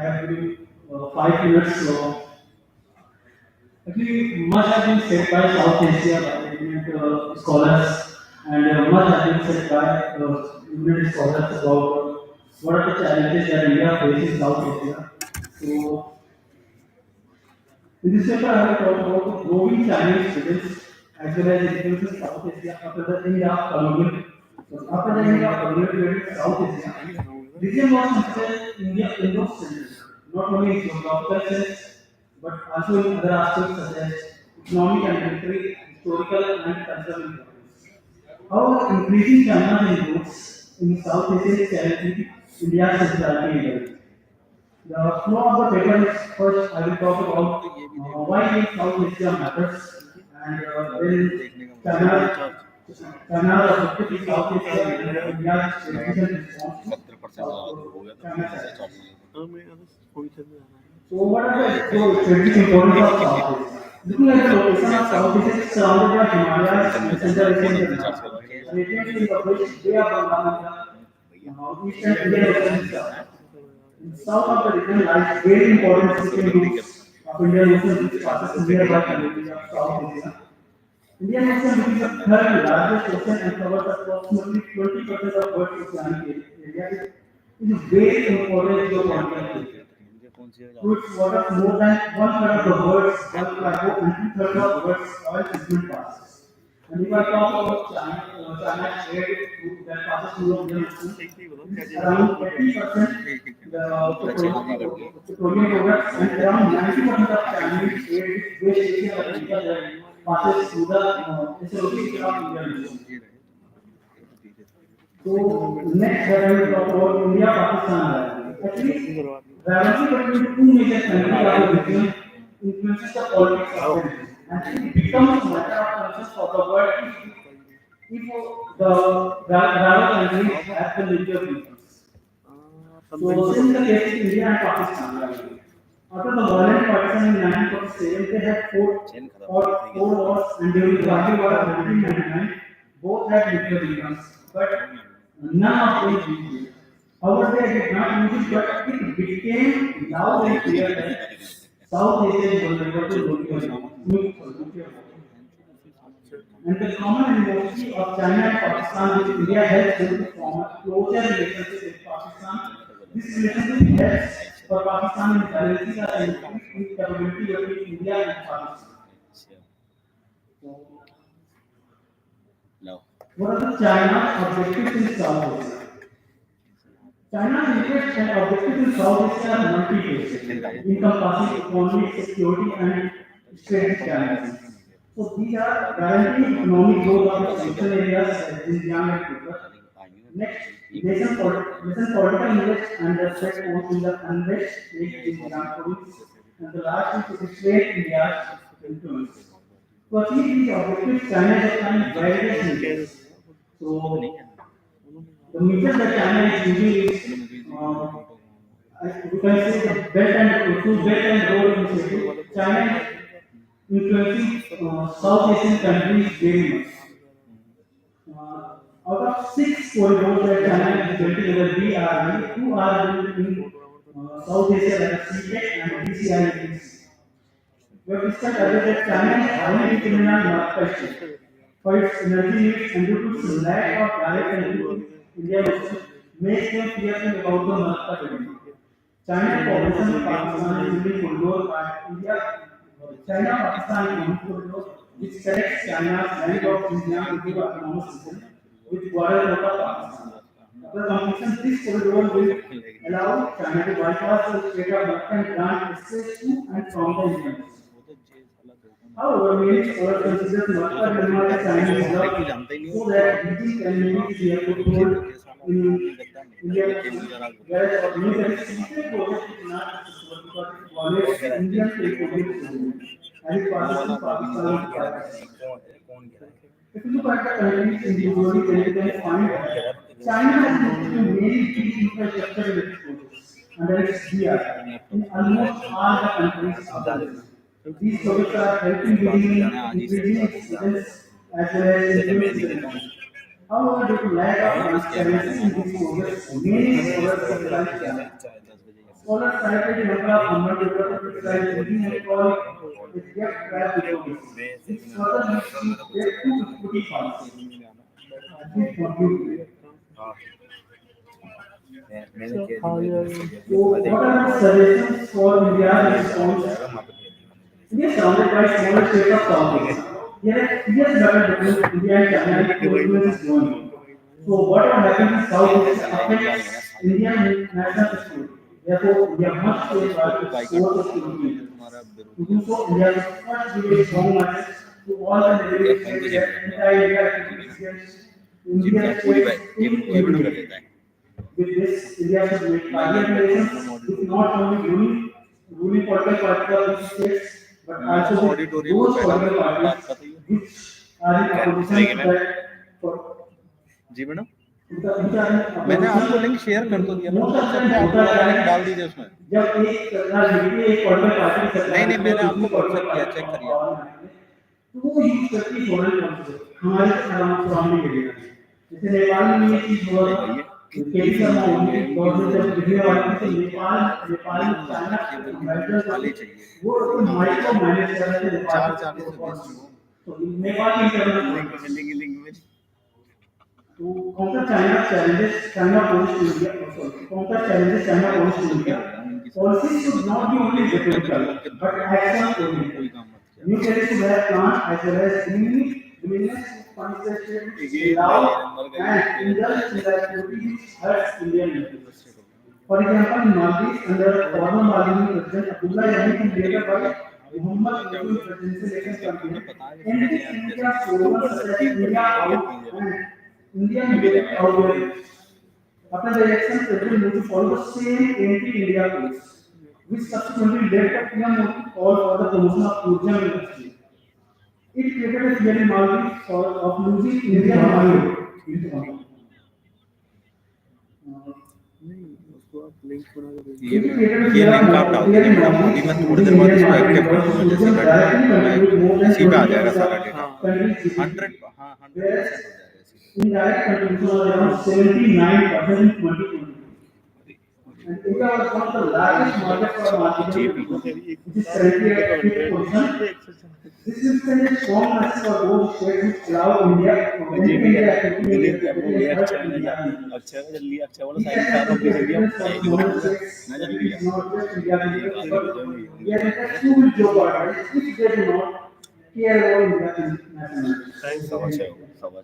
have given 5 minutes. So, actually, much has been said by South Asia by different scholars, and much has been said by different scholars about what are the challenges that India faces in South Asia. So, in this paper, I have talked about the growing Chinese presence as well as influence in South Asia after the India colonial. So, after the India colonial period in South Asia, region was considered India Indo-Centric, not only in geographical sense, but also in other aspects such as economic and military, historical and cultural importance. However, increasing China's influence in South Asia is challenging India's centrality in the region. The flow of the paper is first I will talk about why in South Asia matters and then China's objective in South Asia and India's strategic response to
70% हो गया था
China's
इससे
actions.
4
So what are the strategic importance of South Asia? Looking at the location of South Asia, it's surrounded by Himalayas and Central Asian Desert. Radiant in the west, Bay of Bengal, eastern Indian Ocean is south. In south of the region lies very important shipping routes of Indian Ocean which passes nearby communities of South Asia. Indian Ocean, which is the third largest ocean and covers approximately 20% of world's oceanic area, is very important geopolitical area. Through its waters, more than one-third of the world's bulk cargo and two-thirds of world's oil shipment passes. And if I talk about China's trade route that passes through the Indian Ocean, it's around 80% the petroleum products and around 90% of Chinese trade with West Asia and Africa that passes through the SLOC of Indian Ocean. So next that I will talk about India Pakistan rivalry. Actually, rivalry between two major countries of the region influences the politics of the region, and it becomes a matter of concern for the world if the rival countries have the nuclear weapons. So since the case of India and Pakistan rivalry. After the violent partition in 1947, they had fought four wars, and during the Kargil War of 1999, both had nuclear weapons, but none of them used it. However, they did not use it, but it became loud and clear that South Asia is vulnerable to nuclear war. And the common animosity of China and Pakistan with India helps them to form a closer relationship with Pakistan. This relationship helps for Pakistan in balancing the instability between India and Pakistan.
No.
What are the China's objectives in South Asia? China's interests and objectives in South Asia are multi-faceted, encompassing economic, security, and strategic challenges. So these are guaranteeing economic growth of the central areas like Xinjiang and Tibet. Next, nation political interest and the threat posed in the unrest in Xinjiang province, and the last is to restrain India's influence. To achieve these objectives, China is applying various measures. So the measures that China is using is, you can say the Belt and Road Initiative. China is influencing South Asian countries very much. Out of six corridors that China is building over BRI, two are built in South Asia like CPEC and DCI. Where Pakistan added that China is highly dependent on North for its energy needs and due to its lack of direct energy in India Ocean makes them fearful about the North energy. China cooperation with Pakistan is building corridor by India. China Pakistan corridor which connects China's land of Xinjiang into the autonomous system with border of Pakistan. After completion, this corridor will allow China to bypass the state of North and grant access to and from the Indian Ocean. However, many scholars consider North Myanmar as Chinese love so that Beijing can maybe see a foothold in India, whereas many countries secret project is not accessible because it violates Indian territorial and it passes through Pakistan. If you look at the countries individually, then you can find China has invested in many key infrastructure related projects under its BRI in almost all the countries of the region. These projects are helping building increasing its presence as well as influence. However, due to lack of transparency in these projects, many scholars criticize China. Scholars cited a number of Muhammad developers criticize building and call it debt trap diplomacy. This further leads to debt to equity funds. This conclude. So, what are the suggestions for India's response? India is surrounded by smaller states of South Asia. Yet, India's battle between India and China influence is growing. So, whatever happens in South Asia affects Indian national security. Therefore, India must play a part to support the security. To do so, India must give a strong message to all the neighboring states that anti-India activities against India
पूरी
stays
ये
in
ये बड़ा कर
unity.
देता है
With this, India should make clear relations with not only ruling political parties of these states, but also with
auditorium
those
में पहला
political
बात
parties
बताइए
which are in opposition to that.
जी मैडम
which are in
मैंने
opposition.
आपको link share कर तो दिया
Most of
व्हाट्सएप
them
पे, आप
होता
वाला
क्या
लिंक
है,
डाल दीजिए उसमें।
जब एक सरकार मिलती है, एक पॉलिटिकल पार्टी की सरकार
नहीं,
मिलती है,
मैंने आपको
दूसरी political
WhatsApp किया,
party
चेक
को
करिए।
power में आने में, तो वो यूज करती है फॉरेन पॉलिसी हमारे सराउंडिंग एरिया में। जैसे नेपाल में ये चीज हुआ, केपी शर्मा ओली दौर में जब दिल्ली वाले थे, नेपाल में चाइना
खाली चाहिए
वो माइक्रो मैनेज कर रहे थे नेपाल
चार
को।
40
तो नेपाल की internal
link
to counter China's challenges, China posed to India. Counter challenges China posed to India. Policies should not be only rhetorical, but action-oriented. New Delhi should have plans as well as willingness to punish the state, allow and indulge in the activity which hurts Indian interests. For example, in Maldives, under former Maldivian President Abdullah Yameen and later by Muhammad Yusuf presidential election campaign, India slogans such as India out and India made out there. After the election, President Modi followed the same anti-India course, which subsequently led to PM Modi call for the promotion of tourism industry. It created a fear in Maldives of losing Indian value.
ये link आप डाल दीजिए madam, अभी मैं थोड़ी देर बाद इसको active कर दूंगा, जैसे बैठ इसी पे आ जाएगा सारा डेटा 100 हाँ 100% हो जाएगा
Indirect contribution was around 79% in 2020. And India was one of the largest markets for marketing, which is currently at 5th position. This is a strong message for those states which allow India
अच्छा जल्दी अच्छा वाला side का अपने जल्दी आप ना जल्दी सवा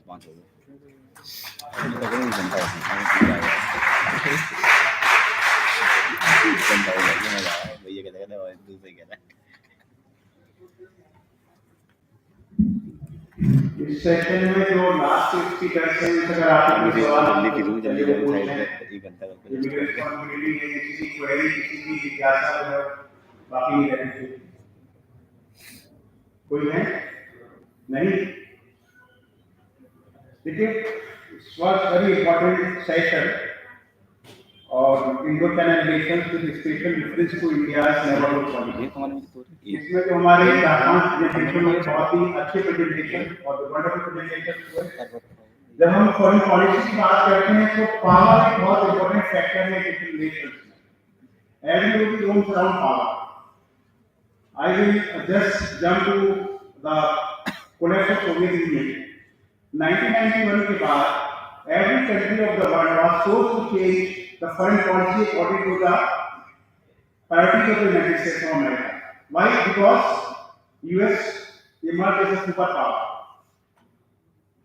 5 हो गए भैया कहते हैं दूसरे कहते हैं
इस सेशन में जो लास्ट स्पीकर से अगर आपको कोई सवाल
जल्दी एक घंटा
रिस्पांसिबिलिटी है किसी की क्वेरी किसी की जिज्ञासा है बाकी नहीं रहने कोई है नहीं देखिए it's was very important session और Indo China relations with special reference to India's neighbourhood policy इसमें जो हमारे प्रेजेंटेशन में बहुत ही अच्छे प्रेजेंटेशन और वंडरफुल प्रेजेंटेशन हुए जब हम फॉरेन पॉलिसी की बात करते हैं तो पावर एक बहुत इंपॉर्टेंट फैक्टर है किसी रिलेशंस में everybody roams around power I will just jump to the collapse of Soviet Union 1991 के बाद every country of the world was forced to change the foreign policy according to the priorities of the United States of America. Why? Because US emerged as a superpower.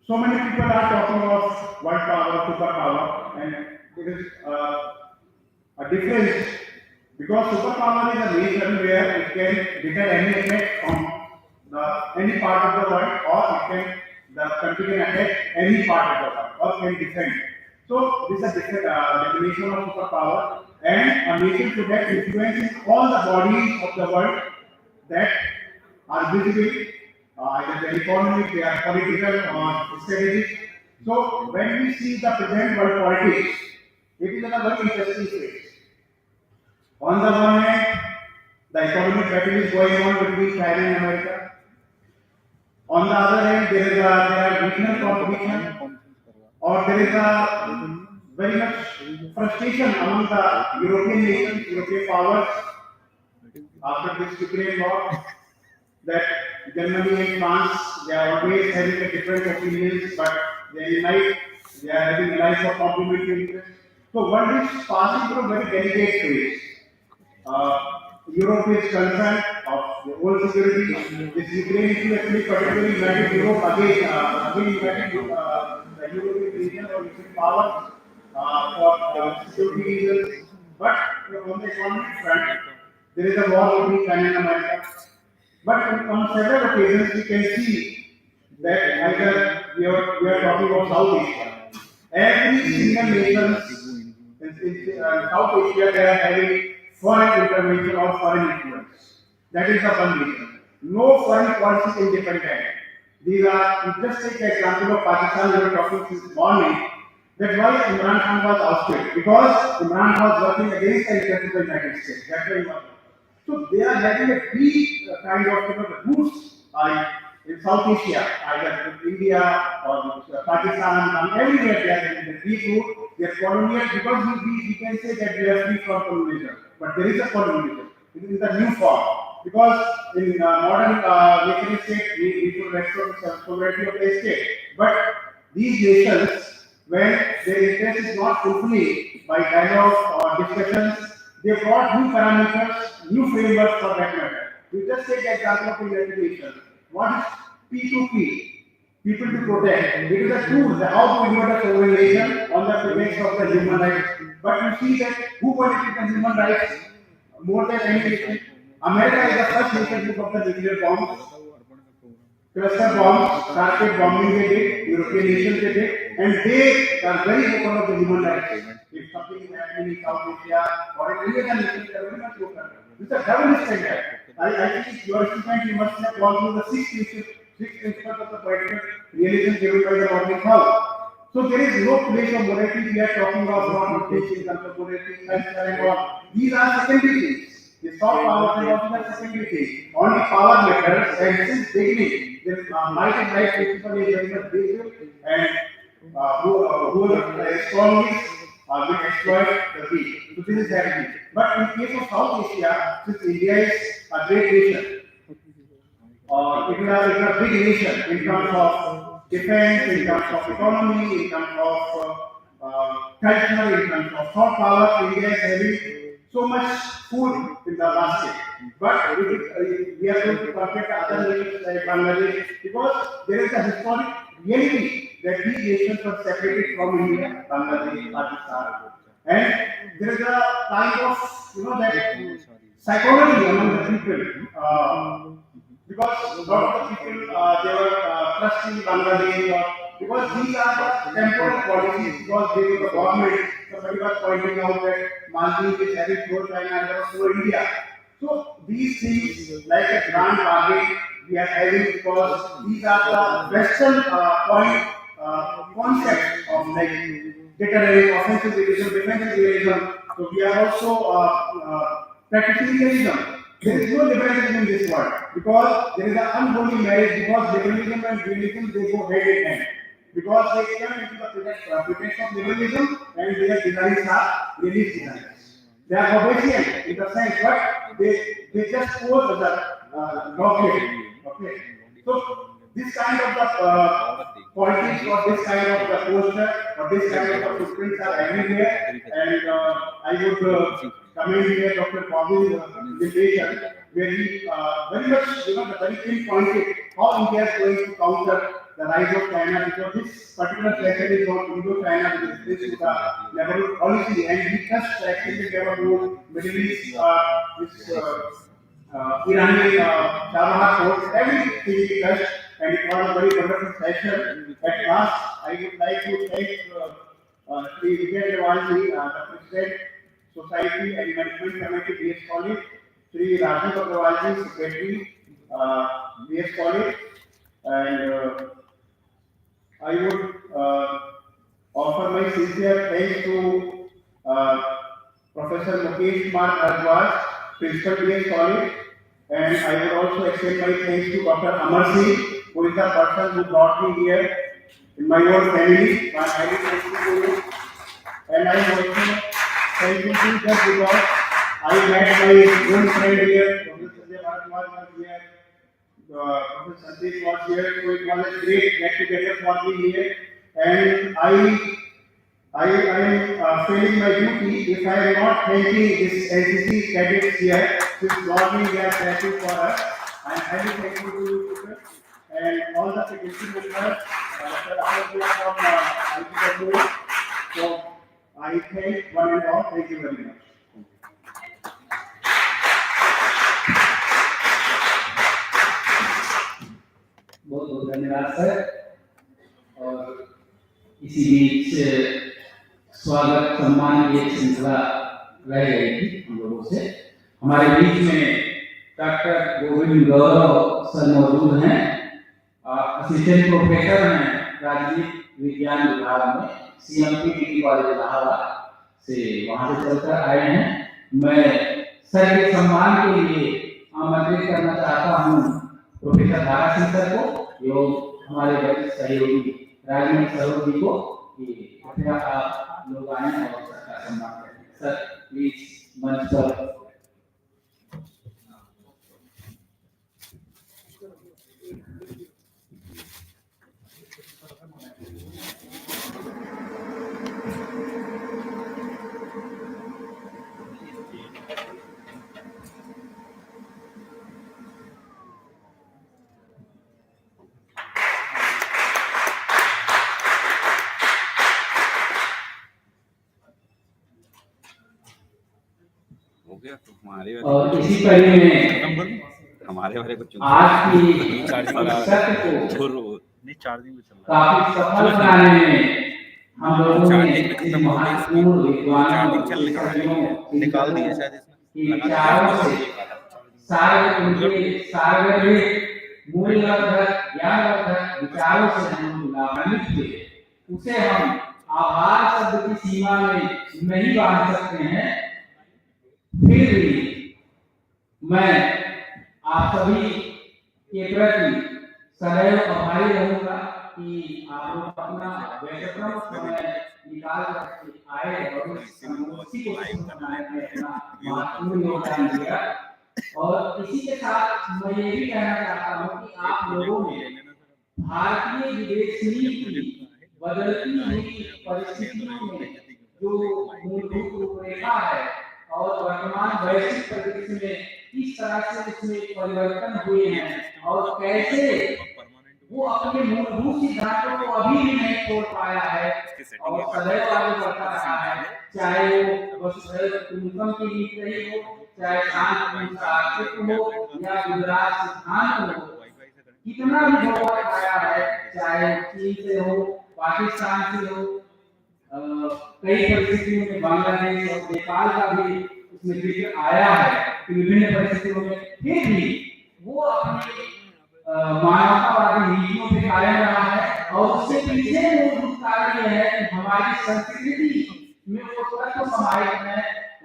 So many people are talking of world power, superpower, and there is a difference because superpower is a nation where it can deter any attack from any part of the world, or it can the country can attack any part of the world or can defend. So this is a different definition of superpower, and a nation should have influence in all the bodies of the world that are visible, either they are economic, they are political or strategic. So when we see the present world politics, it is a very interesting phase. On the one hand, the economic battle is going on between China and America. On the other hand, there are regional competition, or there is a very much frustration among the European nations, European powers, after this Ukraine war, that Germany and France, they are always having a different opinions, but they unite, they are having life of complementary interest. So one is passing through a very delicate phase. Europe is concerned of the whole security. This Ukraine issue actually particularly united Europe again united the European region or European powers for security reasons. But on the economic front, there is a war between China and America. But on several occasions, we can see that either we are talking about South Asia, Every single nation in South Asia, they are having foreign intervention or foreign influence. That is the one reason. No foreign policy is independent. These are, you just take the example of Pakistan, we were talking since morning, that why Imran Khan was ousted. Because Imran was working against the interests of the United States. That's why he was. So they are having a deep kind of the roots in South Asia, either in India or Pakistan, and everywhere they are having a deep root. They are colonial because we can say that we are free from colonialism, but there is a colonialism. It is a new form because in modern nation state we should restore the sovereignty of the state, but these nations, when their interest is not fulfilled by dialogue or discussions, they brought new parameters, new frameworks for that matter. We just take the example of education. What is P2P? People to protect. It is a tool, how to innovate a sovereign nation on the basis of the human rights. But you see that who violated the human rights more than any nation? America is the first nation to put the nuclear bombs. Cluster bombs, target bombing they did, European nations they did, and they are very open of the human rights. If something is happening in South Asia or in any other nation, they are very much open. It's a double standard. I think your student, you must have gone through the six principles of the political realism given by the Nordic House. So there is no place of morality we are talking about, not place in terms of morality, culture and all. These are secondary things. The soft power and also the secondary thing. Only power matters, and since beginning, the might and right principle is very much basic, and whoever is strong is will exploit the weak. So this is happening. But in case of South Asia, since India is a great nation, it is a big nation in terms of defense, in terms of economy, in terms of culture, in terms of soft power. India is having so much food in the basket. But we are going to compare to other nations like Bangladesh because there is a historic reality that these nations were separated from India, Bangladesh, Pakistan. And there is a kind of, that psychology among the people. Because a lot of the people, they were trusting Bangladesh, because these are the temporal policies, because they were the government. Somebody was pointing out that Maldives is having pro-China and pro-India. So these things, like a grand bargain, we are having because these are the Western concept of like deterrence, offensive realism, defensive realism. So we are also practicing realism. There is no liberalism in this world because there is an unholy marriage because liberalism and realism they go hand in hand. Because they come into the pretext of liberalism and their designs are realist designs. They are Hobbesian in the sense, but they just pose the dogmatic. Okay. So this kind of the politics or this kind of the poster or this kind of the footprints are everywhere, and I would commend here Dr. Bobby's presentation, where he very much, the very pinpointed how India is going to counter the rise of China, because this particular session is on Indo-China, which is this level policy, and we touched actually developed Middle East, this Iranian Chabahar course, everything we touched, and it was a very wonderful session. At last, I would like to thank Sri Vijay Devanji, the President, Society and Management Committee, BS College, Sri Rajiv Agrawalji, Secretary, BS College, and I would offer my sincere thanks to Professor Mukesh Kumar Bharadwaj, Principal BS College, and I would also extend my thanks to Dr. Amar Singh, who is the person who brought me here in my own family. My highly thankful, and I am also thankful to just because I met my own friend here, Professor Sanjay Bharadwaj was here, Professor Sandeep was here, so it was a great get together for me here, and I am feeling my duty if I am not thanking this NCC cadets here, since government they are thankful for us. I am highly thankful to you people and all the faculty members, from IPW. So I thank one and all. Thank you very much.
बहुत बहुत धन्यवाद sir. और इसी बीच स्वागत सम्मान की एक श्रृंखला रह गई थी हम लोगों से। हमारे बीच में डॉक्टर गोविंद गौरव सर मौजूद हैं, असिस्टेंट प्रोफेसर हैं राजनीति विज्ञान विभाग में, CMP डिग्री कॉलेज इलाहाबाद से, वहां से चलकर आए हैं। मैं सर के सम्मान के लिए आमंत्रित करना चाहता हूं प्रोफेसर दारा सिंह सर को एवं हमारे वरिष्ठ सहयोगी राजनीति सरोज जी को कि कृपया आप लोग आए और सर का सम्मान करें। सर प्लीज मंच पर।
हो गया तो हमारे
और इसी कड़ी में
हमारे वाले को
आज की
चार्जिंग
को
नहीं चार्जिंग में चल रहा
काफी सफल बनाने में हम लोगों ने
चार्जिंग में
इस
खत्म हो गई
महत्वपूर्ण विद्वानों
चार्जिंग चल रही निकाल दिए शायद
की
इसमें
विचारों से सार्वजनिक मूल्यवर्धक ज्ञानवर्धक विचारों से हम लाभान्वित हुए, उसे हम आभार शब्द की सीमा में नहीं बांध सकते हैं। फिर भी मैं आप सभी के प्रति सदैव आभारी रहूंगा कि आप लोग अपना व्यस्ततम समय निकाल कर आए और इस संगोष्ठी को बनाने में अपना महत्वपूर्ण योगदान दिया। और इसी के साथ मैं ये भी कहना चाहता हूँ कि आप लोगों ने भारतीय विदेश नीति बदलती हुई परिस्थितियों में जो मूलभूत रूपरेखा है और वर्तमान वैश्विक परिदृश्य में किस तरह से इसमें परिवर्तन हुए हैं और कैसे वो अपने मूलभूत सिद्धांतों को अभी भी नहीं छोड़ पाया है और सदैव आगे बढ़ता रहा है, चाहे वो वसुधैव कुटुंबकम की नीति रही हो, चाहे शांति अस्तित्व हो या गुजरात सिद्धांत हो। कितना भी धोखा खाया है, चाहे चीन से हो, पाकिस्तान से हो, कई परिस्थितियों में बांग्लादेश और नेपाल का भी उसमें जिक्र आया है कि विभिन्न परिस्थितियों में फिर भी वो अपनी मानवतावादी नीतियों पे कायम रहा है। और उसके पीछे मूलभूत कारण यह है कि हमारी संस्कृति में वो तत्व समाहित है।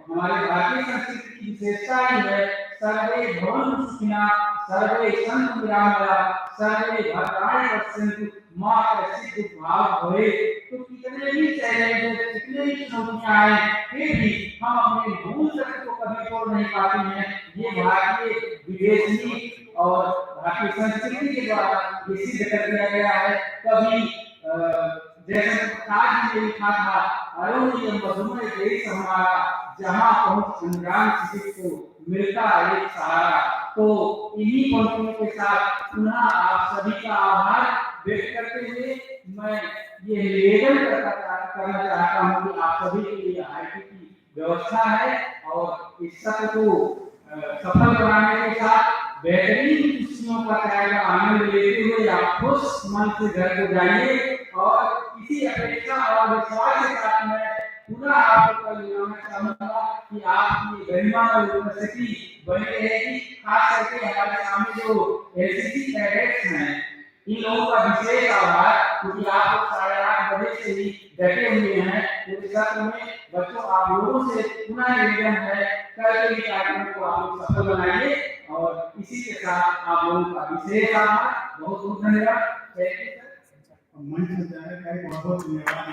हमारी भारतीय संस्कृति की विशेषता ही है सर्वे भवन्तु सुखिनः, सर्वे सन्तु निरामयाः, सर्वे भद्राणि पश्यन्तु माँ कश्चित् दुःखभाग् भवेत्। तो कितने भी चैलेंज, कितने भी चुनौतियां आए, फिर भी हम अपने मूल तत्व को कभी छोड़ नहीं पाते हैं। ये भारतीय विदेश नीति और भारतीय संस्कृति के द्वारा ये सिद्ध कर दिया गया है। कभी जैसे प्रकाश जी ने लिखा था, अरुण मधुमय देश हमारा, जहाँ पहुँच संग्राम किसी को मिलता एक सहारा। तो इन्हीं पंक्तियों के साथ पुनः आप सभी का आभार व्यक्त करते हुए मैं ये निवेदन करना चाहता हूँ कि आप सभी के लिए IIT की व्यवस्था है और इस सत्र को सफल बनाने के साथ बेहतरीन खुशियों का चाय का आनंद लेते हुए आप खुश मन से घर को जाइए। और इसी अपेक्षा और विश्वास के साथ मैं पुनः आपको कल मिलाना चाहूंगा कि आपकी गरिमा और यूनिवर्सिटी बनी रहेगी। खास करके हमारे सामने जो LCC कैडेट्स हैं, इन लोगों का विशेष आभार, क्योंकि आप लोग 8:30 बजे से ही डटे हुए हैं पूरे सत्र में। बच्चों, आप लोगों से पुनः निवेदन है कल के कार्यक्रम को आप लोग सफल बनाइए। और इसी के साथ आप लोगों का विशेष आभार, बहुत बहुत धन्यवाद।
मंच में जाने का बहुत बहुत धन्यवाद।